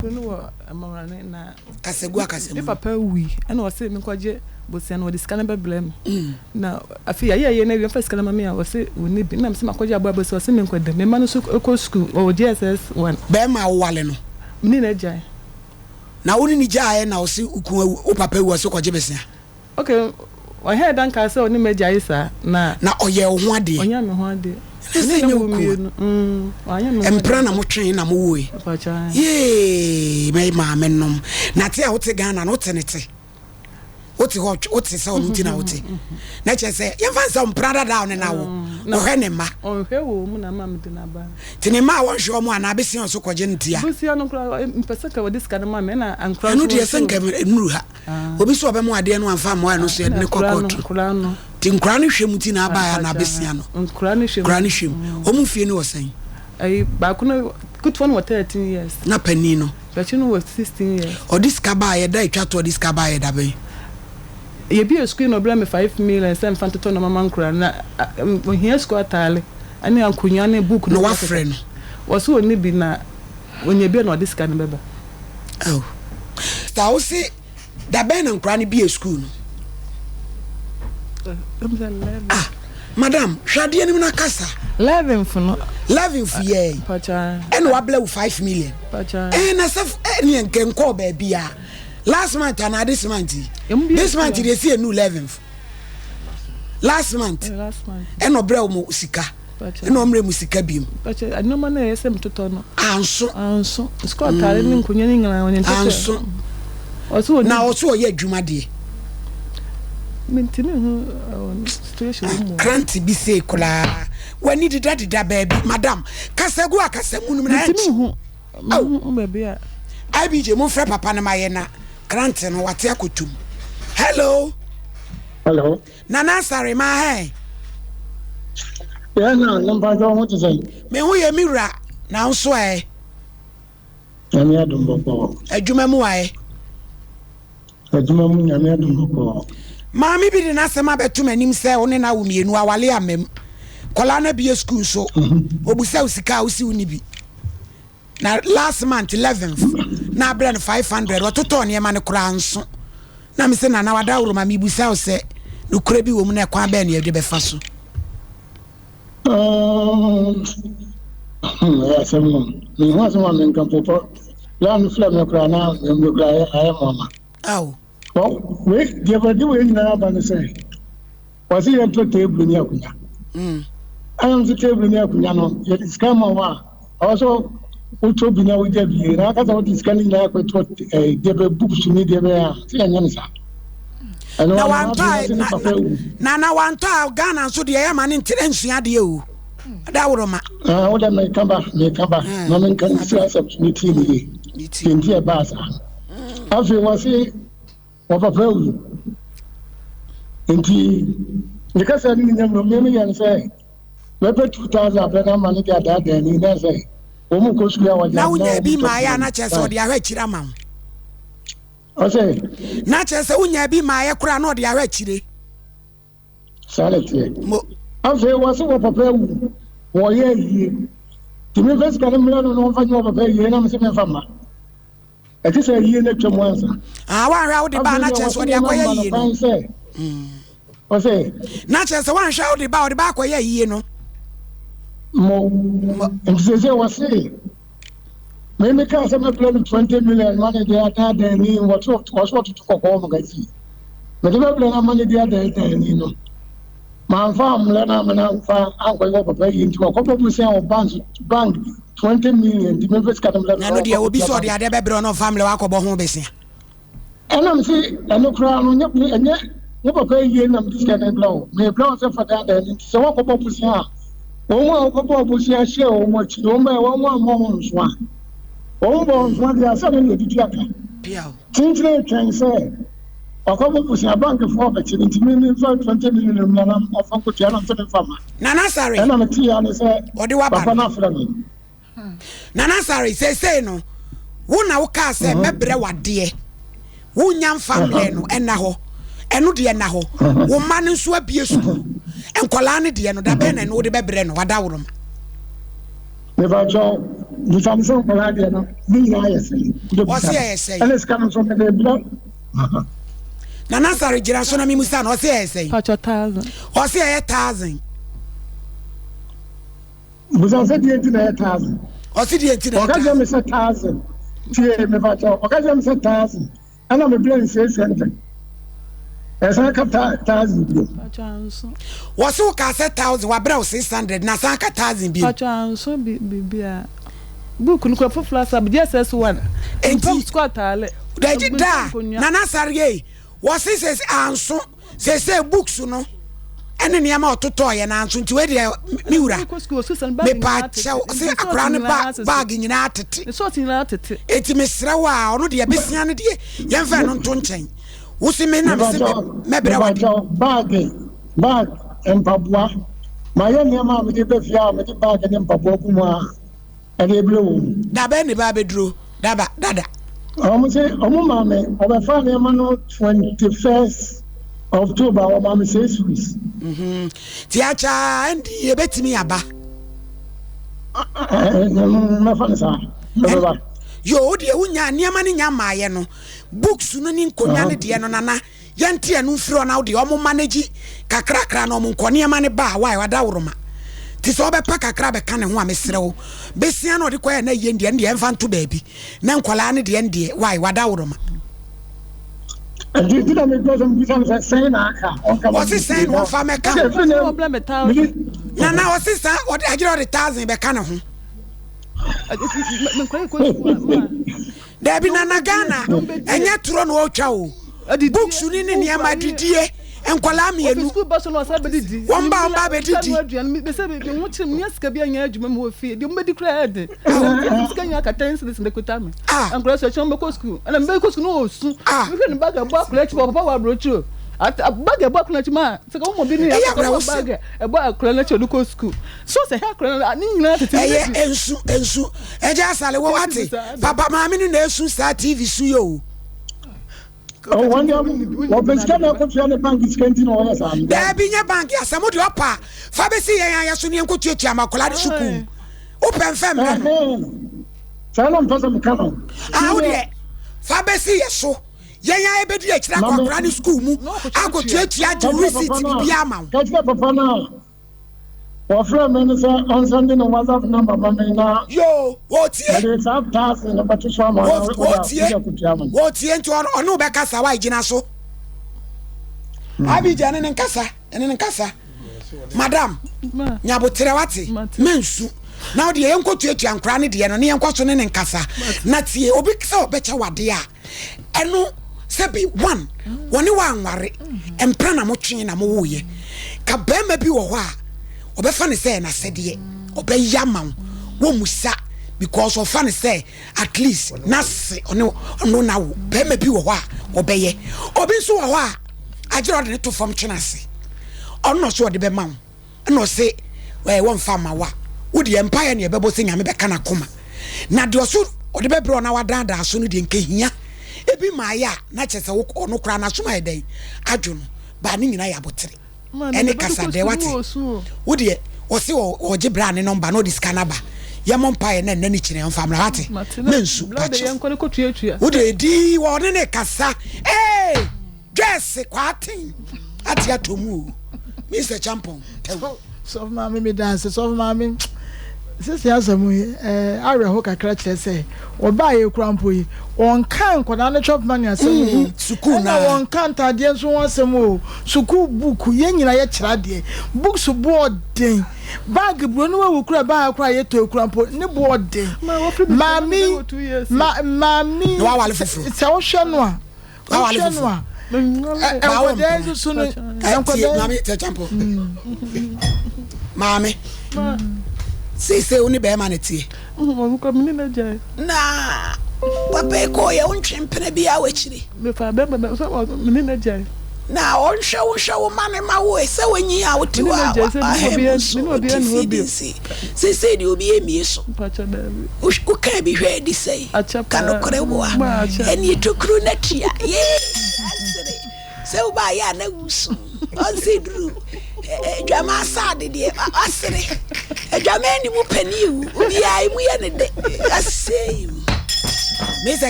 no amana na kasegu akasemu if papa wi and was say me kwaje bosia no discount be blame na afia ye na we first kana me a was say we need na me say makwaje abo bosia was say me kwada me man so ko school o JSS 1 be ma wale no me na jai na woni ni jai na o si o papa wi so kwaje besia okay o head dan ka say oni me jai sa na oye ho ade onya me ho ade Ese nyoku empra na motwen na mowe ye me ma mennom na te a wote Ghana na wote nete wote hot wote se onuti na wote na che se yemfa se empra down na wo ohene ma ohwe wo mu na ma me de na ba tini ma wo hwe mo ana besia so kwaje ntia besia no kra mpesa ka wo diska na ma me na ankra no de senka enuru ha obi so obe mo ade no amfa mo no so ne kokot ti nkra no hwemu ti na aba ya na besia no nkra no hwemu o mu fie ni wosan ai ba ko no good one was 13 years na pani no but you know was 16 years o diska ba ya da etwa to diska ba ya da be ye bi screen no bra me 5 million sem fanto no mama nkra na here school atale ani ankunya ne book no wa friend was so ni bi na onye bi na diska ne beba oh ta o si da be na nkra ne bi school no madam hwade anim na kasa 11 for no 11 for ye pacha and wa blow 5 million pacha na sef ni enkenko ba bia last month and this month they see a new 11th last month and no bra mo sika and no mre musika biem pacha no man na esem toto no anso squad tare ni nkunya ni ngana woni anso oso na oso ye adwuma de mentini situation mo kranti bi se kola wani dida baby madam kasegu akasemu num na mentini hu baby a IBJ mo fra papa na maye na kranti no wate akotum hello nana sare ma he ya na number jo mo tse me hu ye miwra na nso nyame adom boko adwuma mu aye adwuma mu nyame adom boko Mami bi de na sema betum anim se wo ne na wo mienu awale amem kola na bi school so obusa usika usi uni bi na last month 11th na brand 500 watoto ne ma ne kura nso na me se na wada woro mami busa se no kura bi wo mu na kwa ba na yede be fa so ya sema ni wazo wa nkampopo la ni fla me kura na me kura ya mama aw well, wait, give a do in the say. Was he at the table near Kunya? I am the table near Kunyano, yet it's come over. Also, Uto Bina with Debbie, and I got this scanning like with what a Debbie books to me, Debbie, and now one time, Nana one time, Ghana, so the Yaman intention at you. That would what may come back, no man can see us up to meet in here, Baza. After was he. Papa Inti because I didn't know me and say, maybe 2000 better money get that then in there say, Omo go school now you be my anachas or the arechira mam. I say, Nachas, unya be my crown or the arechire. Sanity. I say, was what Papa were ye? To me, first can no find over pay, and I'm saying, Fama. It is a year next once. One round the banner chest what they are say. I say, not just one shout about the back where you know. Mo, and say, was say, maybe because I'm planning 20 million money the other day, what to talk home, I see. But the plan money the other day, you know. My farm, Lena, and farm, I'm going to pay into a couple of sale bank 20 million. The members got them. No, there will be so the other baby no family walk about home business. And I'm saying, I no crown on your and yet, you pay you and I'm just getting blow. May blow for that. So what about Pusia? Oh, couple of Pusia show much. Don't buy one more one. Oh, one they are selling the jacket. Things they can say. A couple of Pusia bank of forfeit into million for 20 million of Uncle Tiana to the farmer. Nana, sorry. And I'm a tea and say, what do you want? Nana sorry say no wo na wo ka say mebre wade wo nyam family no ena ho eno de na ho wo ma ne so abie su enkola ne de no da be na no de bebre no wada woro ma me ba jo the Samsung Palladium, What's the say? And it's coming from the blood. Nana sorry, Gerasona Mimusan, what's the say? Patch 1,000. What's the 1,000? Was I said 8,000? What's the 8,000? 1,000. Occasion 1,000. And I'm a plain 600. As I cut 1,000. What's so cast 1,000? What brought 600? Nasaka 1,000 be. Patch so be book for flats up just as one. And from squat. They did that. Nana Sarge. What's this says answer? Say books, you know. And then Yama to toy and answer to Edia Mura. Me part shall say a crown bag in at it. The sorting out it. It's Miss Rawa, or the Abyssinian, young fan on Tonchain. What's the man? Maybe bag and Papua. My young mamma with the fiam with the bag and Papua. And they blew. Dabani Baby drew. Dada. I'm saying, Mamma, our family, 21st October, our mamma says, Tiacha, and you bet me aba. Yo, dear, unya, near money, Yamayano. Books, Sunanin, Konyani, Diano, Nana, Yanti, and Ufron out the Omo Managi, Kakrakran, Konia Mani Ba, why, Wadauroma. Tis over pack a crab a cannon, one Miss Row. Bessiano require no yen the infant to baby. Nanqualani the end, why, Wadauroma. And you didn't make those saying, what's he saying? One farmer come. Now, sister, what I get 1,000 by cannon. There be Nana Ghana, and yet Tron Wochow. Books you didn't hear my DDA and Colami and school bus was one bound baby. They said, you watch him, yes, Cabian Edgman who feed you may declare it. Can you attend this in the Kutami? And cross a chamber school, and a medical school. You can bag a box let for power brochure. At a bag of bucklet man, so come be near a bag about a cleaner local school. So the hair cleaner, I need not to and so, and just I want it. Papa, mammy, in the Susa TV, Suyo. Oh, one year, what was coming up on the bank is getting all us. There being a bank, yes, some of your pa. Fabrici, I assume you could teach my collage. Open family. Salon doesn't come on. How dear Fabrici, so. Yeah, I bet you extra granny school. I go church yard to visit Biama. Catch up upon now. Or from minister on Sunday, no WhatsApp number, Mamma. Yo, what's it? It's up past in the Batisham. What's the end to our no back as a white Ginaso? I be Janan and Casa, and in Casa. Madame, Nabo Terawati, Mensu. Now the uncle church and cranny, the Anonian question in Casa. Natsi, Obik so better what they are. And no. Sebi one worry and prana mochi na moye kabema bi wo ho a obefa ne say na sede obe yamam wo musa because of fan say at least na se ono na wo bema bi wo ho a obeye obi nso wo ho a agiro de to fam chenase ono so de be ma no say we won fama wa wo de empire ne bebo se nyame be kana koma na de oso ode be bro na wadada so no de nkehia ebi maya na chese wo ono kra na soma edai adwono ba ni nyina ya botere ene kasa de wate wo de wo se wo je bra ne number no diskana ba ya mompa na nani kire on famra wate mensu wo de di wo ne kasa dress kwatin ati atomu Mr. Champon so mama me dance so mama sisi asamu awe ho kakra kire say oba ye krampo yi on kan kwada na chop money asemu sukuu na on kan tade nso won asemu sukuu book ye nyina ye kira de books board den bag bro no wa kura ba kura ye to krampo ne board den mami no wa wale fufuru se wo hwe no a wa wale fufuru enkwada so no enkwada mami te champo mami se oni be ma ne tie ko mini na jai na papa ko ye untwempene bia wachiri me fa be so mini na jai na onhwe mame ma wo se wanyi a woti wa mini obi se di obi emie so u ka bi hwe di sei kanu kore wo a eni tokru na tia ye se u ba ya na wusu on se dru dwama sa de asere Jamani mu paniu. Ubi ai mu ya ne de. Asem. Me